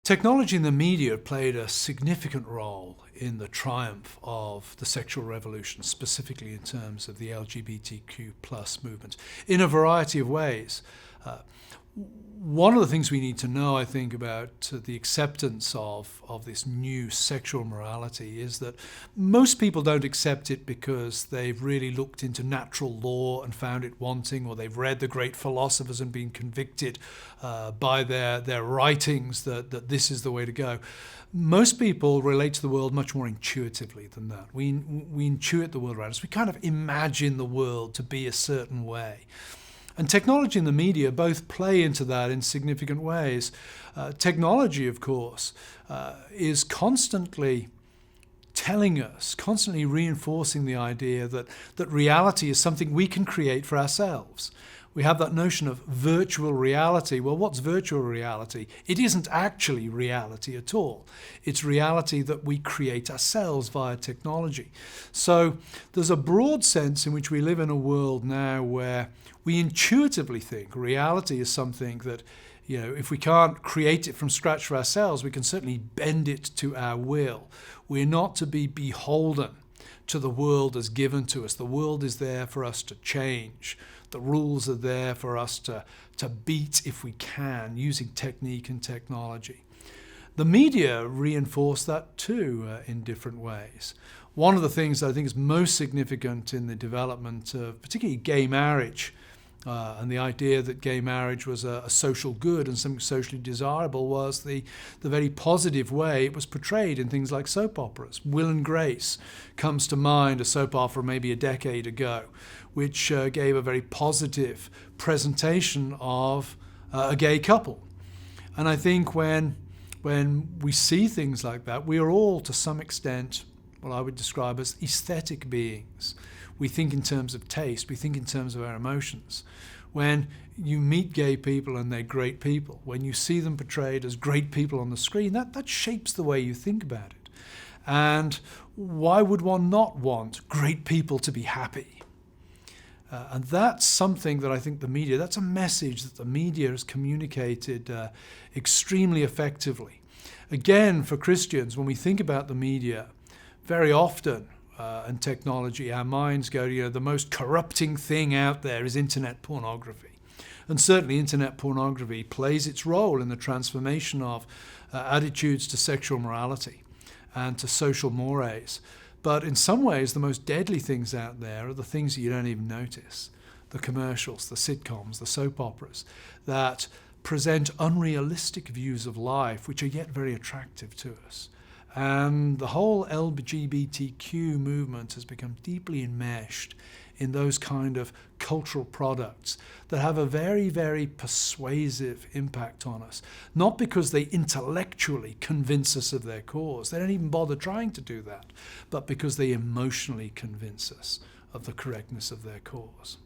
Technology and the media played a significant role in the triumph of the sexual revolution, specifically in terms of the LGBTQ plus movement, in a variety of ways. One of the things we need to know, I think, about the acceptance of this new sexual morality is that most people don't accept it because they've really looked into natural law and found it wanting, or they've read the great philosophers and been convicted by their writings that this is the way to go. Most people relate to the world much more intuitively than that. We intuit the world around us. We kind of imagine the world to be a certain way. And technology and the media both play into that in significant ways. Technology, of course, is constantly telling us, constantly reinforcing the idea that reality is something we can create for ourselves. We have that notion of virtual reality. Well, what's virtual reality? It isn't actually reality at all. It's reality that we create ourselves via technology. So there's a broad sense in which we live in a world now where we intuitively think reality is something that, if we can't create it from scratch for ourselves, we can certainly bend it to our will. We're not to be beholden to the world as given to us. The world is there for us to change. The rules are there for us to beat if we can, using technique and technology. The media reinforce that too in different ways. One of the things that I think is most significant in the development of particularly gay marriage, and the idea that gay marriage was a social good and something socially desirable, was the very positive way it was portrayed in things like soap operas. Will and Grace comes to mind, a soap opera maybe a decade ago, which gave a very positive presentation of a gay couple. And I think when we see things like that, we are all to some extent what I would describe as aesthetic beings. We think in terms of taste, we think in terms of our emotions. When you meet gay people and they're great people, when you see them portrayed as great people on the screen, that shapes the way you think about it. And why would one not want great people to be happy? And that's something that I think that's a message that the media has communicated extremely effectively. Again, for Christians, when we think about the media, very often, and technology, our minds go to, the most corrupting thing out there is internet pornography. And certainly internet pornography plays its role in the transformation of attitudes to sexual morality and to social mores. But in some ways, the most deadly things out there are the things that you don't even notice. The commercials, the sitcoms, the soap operas that present unrealistic views of life, which are yet very attractive to us. And the whole LGBTQ movement has become deeply enmeshed in those kind of cultural products that have a very, very persuasive impact on us. Not because they intellectually convince us of their cause. They don't even bother trying to do that. But because they emotionally convince us of the correctness of their cause.